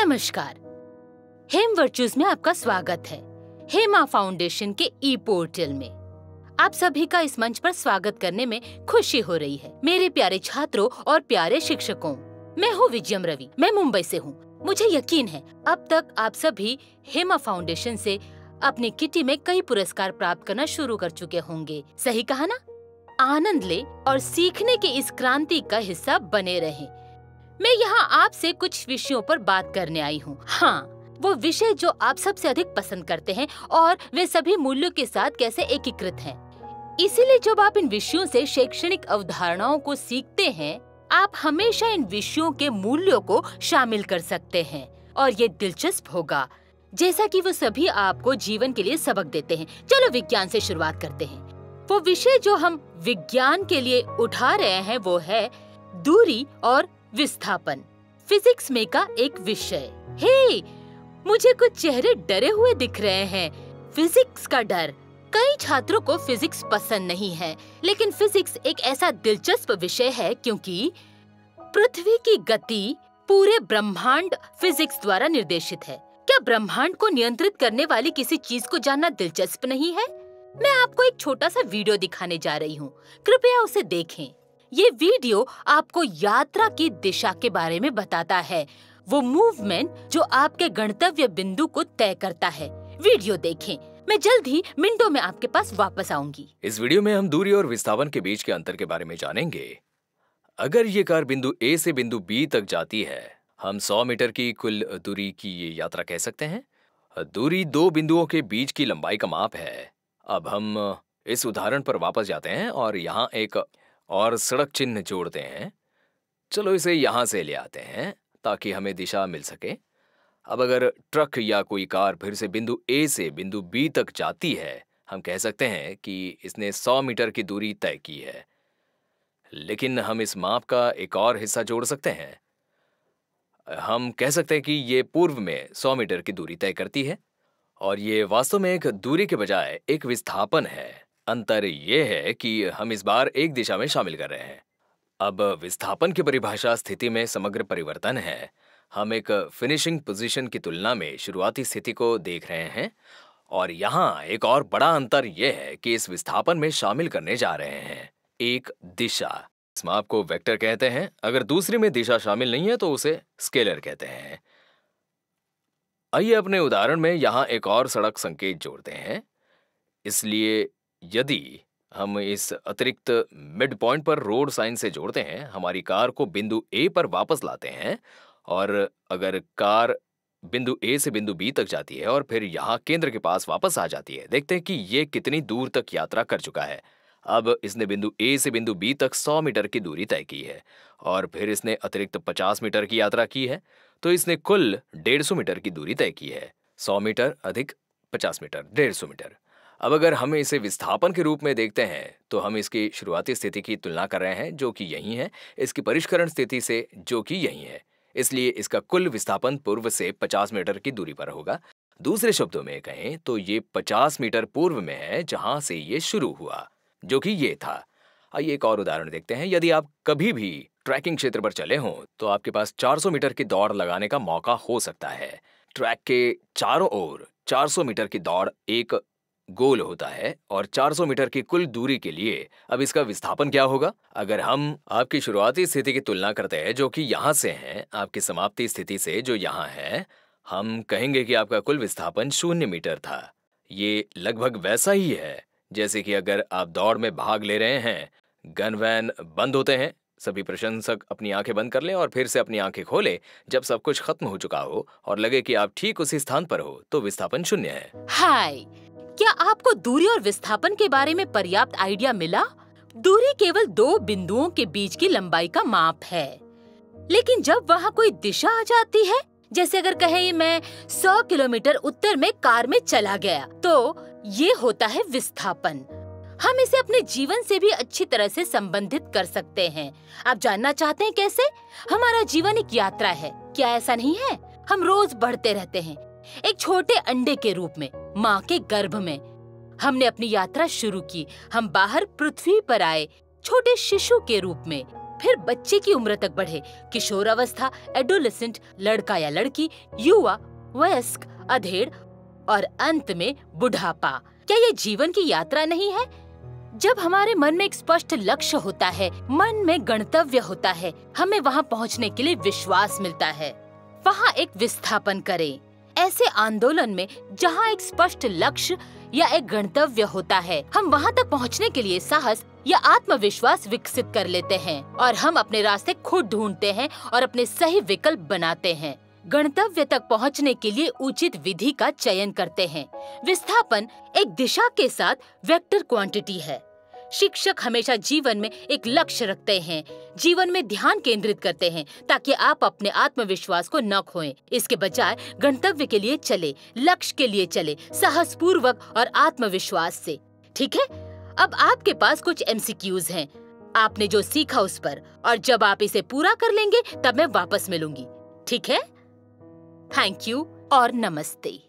नमस्कार, हेम वर्चूज में आपका स्वागत है। हेमा फाउंडेशन के ई पोर्टल में आप सभी का इस मंच पर स्वागत करने में खुशी हो रही है। मेरे प्यारे छात्रों और प्यारे शिक्षकों, मैं हूँ विजयम रवि, मैं मुंबई से हूँ। मुझे यकीन है अब तक आप सभी हेमा फाउंडेशन से अपनी किटी में कई पुरस्कार प्राप्त करना शुरू कर चुके होंगे। सही कहा ना? आनंद ले और सीखने की इस क्रांति का हिस्सा बने रहें। मैं यहाँ आपसे कुछ विषयों पर बात करने आई हूँ। हाँ, वो विषय जो आप सबसे अधिक पसंद करते हैं और वे सभी मूल्यों के साथ कैसे एकीकृत हैं। इसीलिए जब आप इन विषयों से शैक्षणिक अवधारणाओं को सीखते हैं, आप हमेशा इन विषयों के मूल्यों को शामिल कर सकते हैं और ये दिलचस्प होगा, जैसा कि वो सभी आपको जीवन के लिए सबक देते हैं। चलो विज्ञान से शुरुआत करते हैं। वो विषय जो हम विज्ञान के लिए उठा रहे हैं वो है दूरी और विस्थापन। फिजिक्स में का एक विषय। हे, मुझे कुछ चेहरे डरे हुए दिख रहे हैं। फिजिक्स का डर। कई छात्रों को फिजिक्स पसंद नहीं है, लेकिन फिजिक्स एक ऐसा दिलचस्प विषय है क्योंकि पृथ्वी की गति पूरे ब्रह्मांड फिजिक्स द्वारा निर्देशित है। क्या ब्रह्मांड को नियंत्रित करने वाली किसी चीज को जानना दिलचस्प नहीं है? मैं आपको एक छोटा सा वीडियो दिखाने जा रही हूँ, कृपया उसे देखें। ये वीडियो आपको यात्रा की दिशा के बारे में बताता है, वो मूवमेंट जो आपके गंतव्य बिंदु को तय करता है। वीडियो देखें। मैं जल्द ही मिनटों में आपके पास वापस आऊंगी। इस वीडियो में हम दूरी और विस्थापन के बीच के अंतर के बारे में जानेंगे। अगर ये कार बिंदु ए से बिंदु बी तक जाती है, हम 100 मीटर की कुल दूरी की ये यात्रा कह सकते हैं। दूरी दो बिंदुओं के बीच की लंबाई का माप है। अब हम इस उदाहरण पर वापस जाते हैं और यहाँ एक और सड़क चिन्ह जोड़ते हैं। चलो इसे यहाँ से ले आते हैं ताकि हमें दिशा मिल सके। अब अगर ट्रक या कोई कार फिर से बिंदु ए से बिंदु बी तक जाती है, हम कह सकते हैं कि इसने 100 मीटर की दूरी तय की है। लेकिन हम इस माप का एक और हिस्सा जोड़ सकते हैं। हम कह सकते हैं कि ये पूर्व में 100 मीटर की दूरी तय करती है और ये वास्तव में एक दूरी के बजाय एक विस्थापन है। अंतर ये है कि हम इस बार एक दिशा में शामिल कर रहे हैं। अब विस्थापन की परिभाषा स्थिति में समग्र परिवर्तन है। हम एक फिनिशिंग पोजीशन की तुलना में शुरुआती स्थिति को देख रहे हैं और यहाँ एक और बड़ा अंतर यह है कि इस विस्थापन में शामिल करने जा रहे हैं एक दिशा। इस माप को वेक्टर कहते हैं। अगर दूसरे में दिशा शामिल नहीं है तो उसे स्केलर कहते हैं। आइए अपने उदाहरण में यहाँ एक और सड़क संकेत जोड़ते हैं। इसलिए यदि हम इस अतिरिक्त मिड पॉइंट पर रोड साइन से जोड़ते हैं, हमारी कार को बिंदु ए पर वापस लाते हैं और अगर कार बिंदु ए से बिंदु बी तक जाती है और फिर यहाँ केंद्र के पास वापस आ जाती है, देखते हैं कि ये कितनी दूर तक यात्रा कर चुका है। अब इसने बिंदु ए से बिंदु बी तक 100 मीटर की दूरी तय की है और फिर इसने अतिरिक्त 50 मीटर की यात्रा की है, तो इसने कुल 150 मीटर की दूरी तय की है। 100 मीटर अधिक 50 मीटर, 150 मीटर। अब अगर हम इसे विस्थापन के रूप में देखते हैं तो हम इसकी शुरुआती स्थिति की तुलना कर रहे हैं जो कि यही है, इसकी परिष्करण स्थिति से जो कि यही है। इसलिए इसका कुल विस्थापन पूर्व से 50 मीटर की दूरी पर होगा। दूसरे शब्दों में कहें तो ये 50 मीटर पूर्व में है जहां से ये शुरू हुआ, जो कि ये था। आइए एक और उदाहरण देखते हैं। यदि आप कभी भी ट्रैकिंग क्षेत्र पर चले हों तो आपके पास 400 मीटर की दौड़ लगाने का मौका हो सकता है। ट्रैक के चारों ओर 400 मीटर की दौड़ एक गोल होता है और 400 मीटर की कुल दूरी के लिए अब इसका विस्थापन क्या होगा? अगर हम आपकी शुरुआती स्थिति की तुलना करते हैं जो कि यहाँ से है, आपकी समाप्ति स्थिति से जो यहाँ है, हम कहेंगे कि आपका कुल विस्थापन 0 मीटर था। ये लगभग वैसा ही है जैसे कि अगर आप दौड़ में भाग ले रहे हैं, गन वैन बंद होते हैं, सभी प्रशंसक अपनी आंखें बंद कर लें और फिर से अपनी आंखें खोलें जब सब कुछ खत्म हो चुका हो और लगे कि आप ठीक उसी स्थान पर हो, तो विस्थापन 0 है। हाय, क्या आपको दूरी और विस्थापन के बारे में पर्याप्त आइडिया मिला? दूरी केवल दो बिंदुओं के बीच की लंबाई का माप है, लेकिन जब वहाँ कोई दिशा आ जाती है, जैसे अगर कहें मैं 100 किलोमीटर उत्तर में कार में चला गया, तो ये होता है विस्थापन। हम इसे अपने जीवन से भी अच्छी तरह से संबंधित कर सकते हैं। आप जानना चाहते हैं कैसे? हमारा जीवन एक यात्रा है, क्या ऐसा नहीं है? हम रोज बढ़ते रहते हैं एक छोटे अंडे के रूप में माँ के गर्भ में। हमने अपनी यात्रा शुरू की, हम बाहर पृथ्वी पर आए छोटे शिशु के रूप में। फिर बच्चे की उम्र तक बढ़े, किशोरावस्था, एडोलेसेंट, लड़का या लड़की, युवा, वयस्क, अधेड़ और अंत में बुढ़ापा। क्या ये जीवन की यात्रा नहीं है? जब हमारे मन में एक स्पष्ट लक्ष्य होता है, मन में गंतव्य होता है, हमें वहाँ पहुँचने के लिए विश्वास मिलता है। वहाँ एक विस्थापन करें। ऐसे आंदोलन में जहाँ एक स्पष्ट लक्ष्य या एक गंतव्य होता है, हम वहाँ तक पहुँचने के लिए साहस या आत्मविश्वास विकसित कर लेते हैं और हम अपने रास्ते खुद ढूंढते हैं और अपने सही विकल्प बनाते हैं। गंतव्य तक पहुँचने के लिए उचित विधि का चयन करते हैं। विस्थापन एक दिशा के साथ वेक्टर क्वांटिटी है। शिक्षक हमेशा जीवन में एक लक्ष्य रखते हैं, जीवन में ध्यान केंद्रित करते हैं ताकि आप अपने आत्मविश्वास को न खोएं। इसके बजाय गंतव्य के लिए चले, लक्ष्य के लिए चले, साहसपूर्वक और आत्मविश्वास से। ठीक है, अब आपके पास कुछ MCQs हैं। आपने जो सीखा उस पर, और जब आप इसे पूरा कर लेंगे तब मैं वापस मिलूंगी। ठीक है? थैंक यू और नमस्ते।